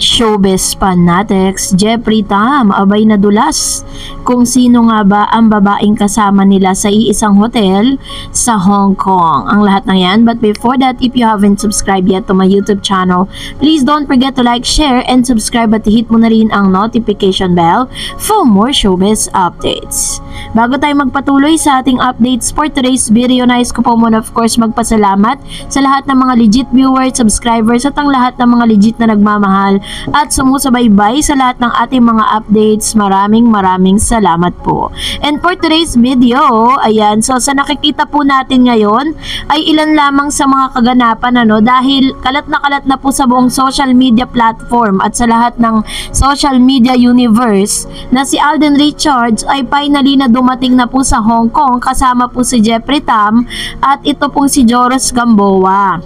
Showbiz fanatics, Jeffrey Tam abay nadulas kung sino nga ba ang babaeng kasama nila sa iisang hotel sa Hong Kong. Ang lahat ng yan. But before that, if you haven't subscribed yet to my YouTube channel, please don't forget to like, share, and subscribe at hit mo na rin ang notification bell for more showbiz updates. Bago tayo magpatuloy sa ating updates for today's video, nais ko po muna of course magpasalamat sa lahat ng mga legit viewers, subscribers at ang lahat ng mga legit na nagmamahal at sumusubaybay sa lahat ng ating mga updates. Maraming salamat po. And for today's video, ayan, so sa nakikita po natin ngayon ay ilan lamang sa mga kaganapan dahil kalat na po sa buong social media platform at sa lahat ng social media universe na si Alden Richards ay finally na dumating na po sa Hong Kong kasama po si Jeffrey Tam at ito pong si Joros Gamboa.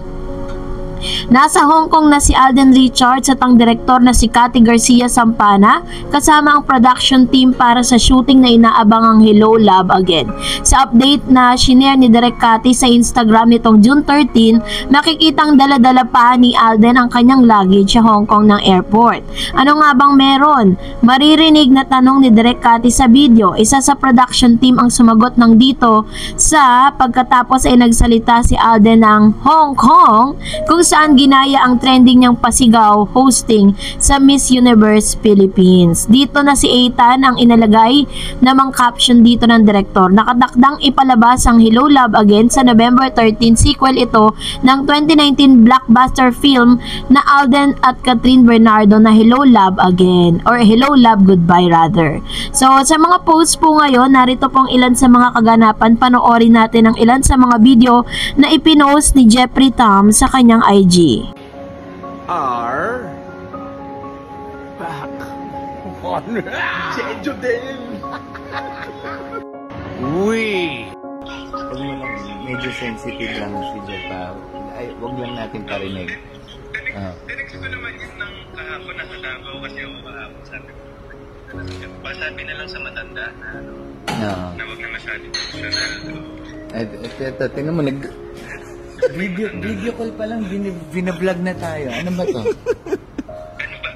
Nasa Hong Kong na si Alden Richards at ang direktor na si Cathy Garcia Sampana kasama ang production team para sa shooting na inaabangang Hello Love Again. Sa update na shinare ni Direk Cathy sa Instagram nitong June 13, makikitang dala-dala pa ni Alden ang kanyang luggage sa Hong Kong ng airport. Ano nga bang meron? Maririnig na tanong ni Direk Cathy sa video. Isa sa production team ang sumagot ng dito sa pagkatapos ay nagsalita si Alden ng Hong Kong kung saan ginaya ang trending niyang pasigaw hosting sa Miss Universe Philippines. Dito na si Ethan ang inalagay namang caption dito ng direktor. Nakatakdang ipalabas ang Hello Love Again sa November 13. Sequel ito ng 2019 blockbuster film na Alden at Catherine Bernardo na Hello Love Again or Hello Love Goodbye rather. So sa mga posts po ngayon, narito pong ilan sa mga kaganapan. Panoorin natin ang ilan sa mga video na ipinost ni Jeffrey Tam sa kanyang IG. Are back on Jeju din. We medyo sensitive lang si Jeff. Ay, wag lang natin parinig. Direct ko naman yun ng kahapon nasa Davao kasi ako kahapon sabi ko. Pasabi na lang sa matanda na na wag na masyadong emotional. Ito, tingnan mo, video call pa lang, binablog na tayo. Ano ba to? Ano ba?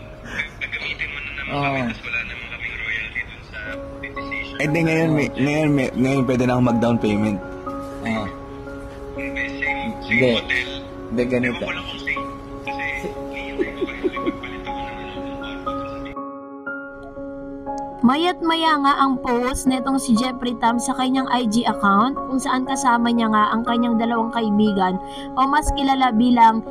Gagamitin mo na naman kami, tapos wala naman kaming royalty dun sa decision. Eh di ngayon pwede na ako mag-down payment. Same hotel. Hindi, ganito. Ewan ko lang kung same. Kasi hindi ko kayo magpalit ako ng Mayat-maya nga ang post nitong si Jeffrey Tam sa kanyang IG account kung saan kasama niya nga ang kanyang dalawang kaibigan o mas kilala bilang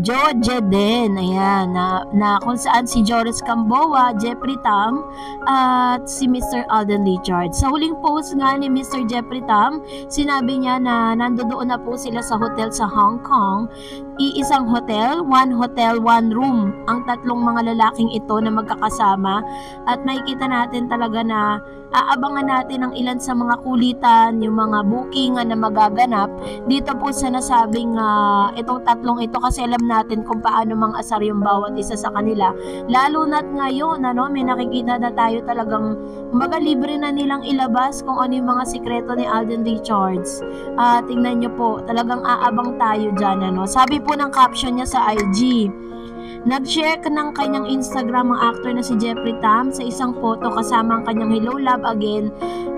Jojeden, ayan, na kung saan si Joros Gamboa, Jeffrey Tam at si Mr. Alden Richards. Sa huling post nga ni Mr. Jeffrey Tam, sinabi niya na nandoon na po sila sa hotel sa Hong Kong. Iisang hotel, one room ang tatlong mga lalaking ito na magkakasama at makikita natin talaga na aabangan natin ang ilan sa mga kulitan, yung mga booking na magaganap dito po sa nasabing itong tatlong ito kasi alam natin kung paano mang-asar yung bawat isa sa kanila. Lalo na't ngayon, may nakikita na tayo talagang libre na nilang ilabas kung ano yung mga sikreto ni Alden Richards. Tingnan nyo po, talagang aabang tayo dyan. Sabi po ng caption niya sa IG, nag-share ng kanyang Instagram ang actor na si Jeffrey Tam sa isang photo kasama ang kanyang Hello Love Again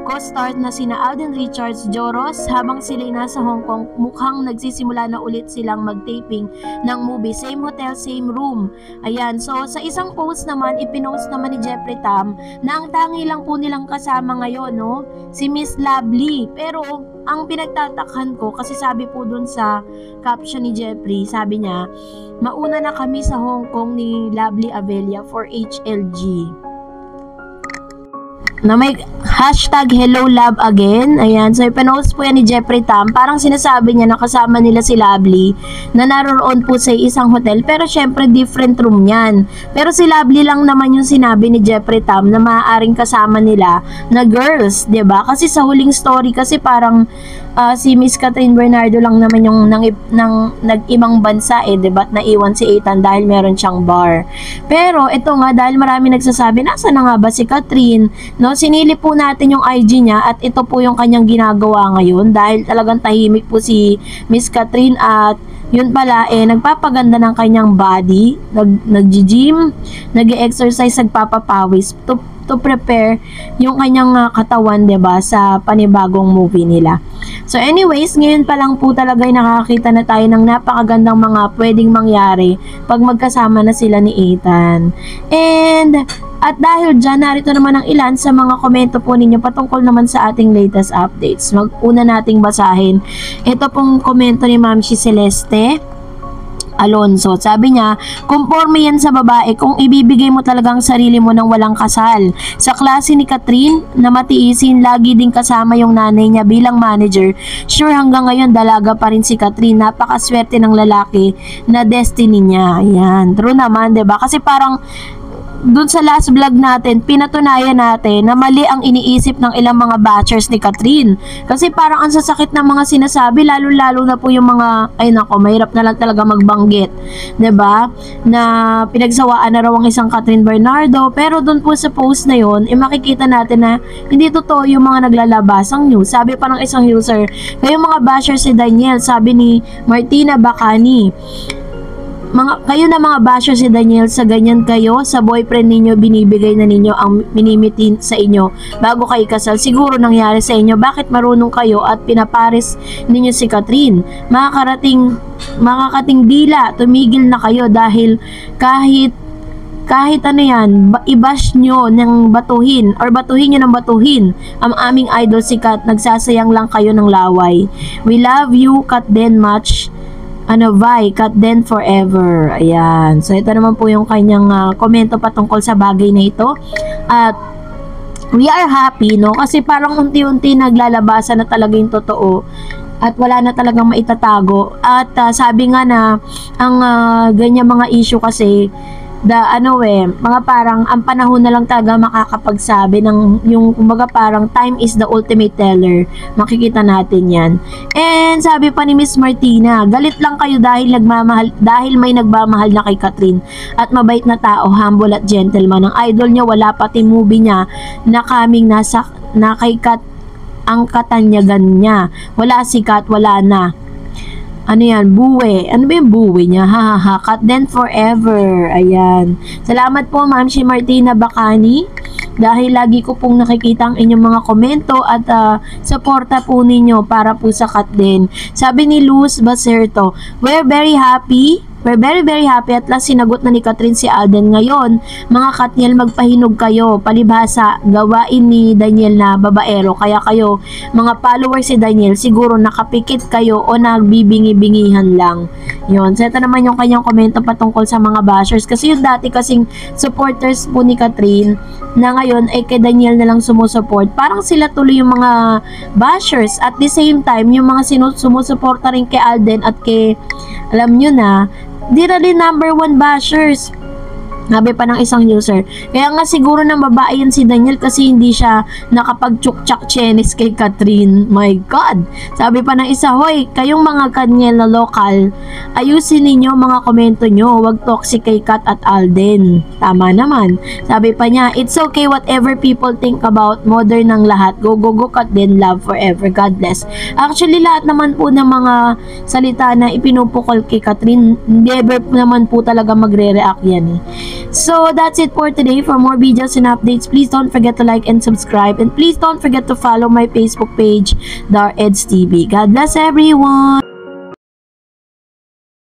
co-star na sina Alden Richards, Joros. Habang sila'y nasa Hong Kong, mukhang nagsisimula na ulit silang mag-taping ng movie. Same hotel, same room. Ayan, so sa isang post naman, ipinost naman ni Jeffrey Tam na ang tangi lang po nilang kasama ngayon, si Miss Lovely. Pero ang pinagtatakhan ko, kasi sabi po dun sa caption ni Jeffrey, sabi niya, mauna na kami sa Hong Kong ni Lovely Avelia for HLG. Na may hashtag Hello Love Again. Ayan, so ipinost po yan ni Jeffrey Tam. Parang sinasabi niya na kasama nila si Lovely na naroon po sa isang hotel, pero syempre different room yan. Pero si Lovely lang naman yung sinabi ni Jeffrey Tam na maaaring kasama nila na girls, 'di ba? Kasi sa huling story kasi parang si Miss Catherine Bernardo lang naman yung nag-ibang bansa diba? At naiwan si Ethan dahil meron siyang bar. Pero ito nga, dahil marami nagsasabi, nasa na nga ba si Catherine? No, sinili po natin yung IG niya at ito po yung kanyang ginagawa ngayon dahil talagang tahimik po si Miss Catherine at yun pala, nagpapaganda ng kanyang body, nag-gym, nag-exercise, nagpapapawis to prepare yung kanyang katawan, 'di ba, sa panibagong movie nila. So anyways, ngayon pa lang po talaga ay nakakita na tayo ng napakagandang mga pwedeng mangyari pag magkasama na sila ni Ethan. And at dahil dyan, narito naman ang ilan sa mga komento po ninyo patungkol naman sa ating latest updates. Una nating basahin. Ito pong komento ni Ma'am Celeste Alonso. Sabi niya, conforme yan sa babae kung ibibigay mo talagang sarili mo ng walang kasal. Sa klase ni Catherine na matiisin, lagi din kasama yung nanay niya bilang manager. Sure, hanggang ngayon dalaga pa rin si Catherine. Napakaswerte ng lalaki na destiny niya. Yan, true naman, 'di ba? Kasi parang dun sa last vlog natin, pinatunayan natin na mali ang iniisip ng ilang mga batchers ni Catherine. Kasi parang ang sasakit ng mga sinasabi, lalo-lalo na po yung mga, ay nako, mahirap na lang talaga magbanggit. 'Di ba? Na pinagsawaan na raw ang isang Catherine Bernardo. Pero dun po sa post na yon, makikita natin na hindi totoo yung mga naglalabasang news. Sabi pa ng isang user, kayong mga bashers si Daniel, sabi ni Martina Bacani, kayo na mga basher si Daniel, sa ganyan kayo, sa boyfriend ninyo, binibigay na ninyo ang minimitin sa inyo bago kayo kasal. Siguro nangyari sa inyo, bakit marunong kayo at pinapares ninyo si Catherine? Makakating dila, tumigil na kayo dahil kahit ano yan, i-bash nyo ng batuhin or batuhin nyo ng batuhin ang aming idol si Kat, nagsasayang lang kayo ng laway. We love you, Kat Den Match. Kat Den forever. Ayan. So, ito naman po yung kanyang komento patungkol sa bagay na ito. At we are happy, no? Kasi parang unti-unti naglalabasan na talaga yung totoo. At wala na talagang maitatago. At sabi nga na, ang ganyan mga issue kasi, mga parang ang panahon na lang talaga makakapagsabi ng yung kumbaga parang time is the ultimate teller. Makikita natin 'yan. And sabi pa ni Miss Martina, galit lang kayo dahil may nagmamahal na kay Catherine at mabait na tao, humble at gentleman. Ang idol niya, wala pati movie niya na kaming na kay Kat ang katanyagan niya. Wala si Kat, wala na. Ano yan? Buwe. Ano ba yung buwe niya? Kat Den forever. Ayan. Salamat po, Ma'am Martina Bacani. Dahil lagi ko pong nakikita ang inyong mga komento at suporta po ninyo para po sa Kat Den. Sabi ni Luz Baserto, we're very happy at last sinagot na ni Catherine si Alden. Ngayon, mga Katniel, magpahinog kayo. Palibhasa, gawain ni Daniel na babaero. Kaya kayo, mga followers si Daniel, siguro nakapikit kayo o nagbibingi-bingihan lang. Yun. So, ito naman yung kanyang komento patungkol sa mga bashers. Kasi yung dati kasing supporters po ni Catherine, na ngayon ay kay Daniel na lang sumusupport. Parang sila tuloy yung mga bashers. At the same time, yung mga sumusuporta rin kay Alden at kay, alam nyo na, di rin number 1 bashers. Sabi pa ng isang user. Kaya nga siguro na babae yan si Daniel kasi hindi siya nakapag-chuk-chak chenis kay Catherine. My God! Sabi pa ng isa, hoy, kayong mga Kanyel na lokal, ayusin ninyo mga komento nyo. Huwag toxic kay Kat at Alden. Tama naman. Sabi pa niya, it's okay whatever people think about modern ng lahat. Go, go, go, Kat Den, love forever. God bless. Actually, lahat naman po ng mga salita na ipinupukol kay Catherine, never naman po talaga magre-react yan. So, that's it for today. For more videos and updates, please don't forget to like and subscribe. And please don't forget to follow my Facebook page, Dar Eds TV. God bless everyone!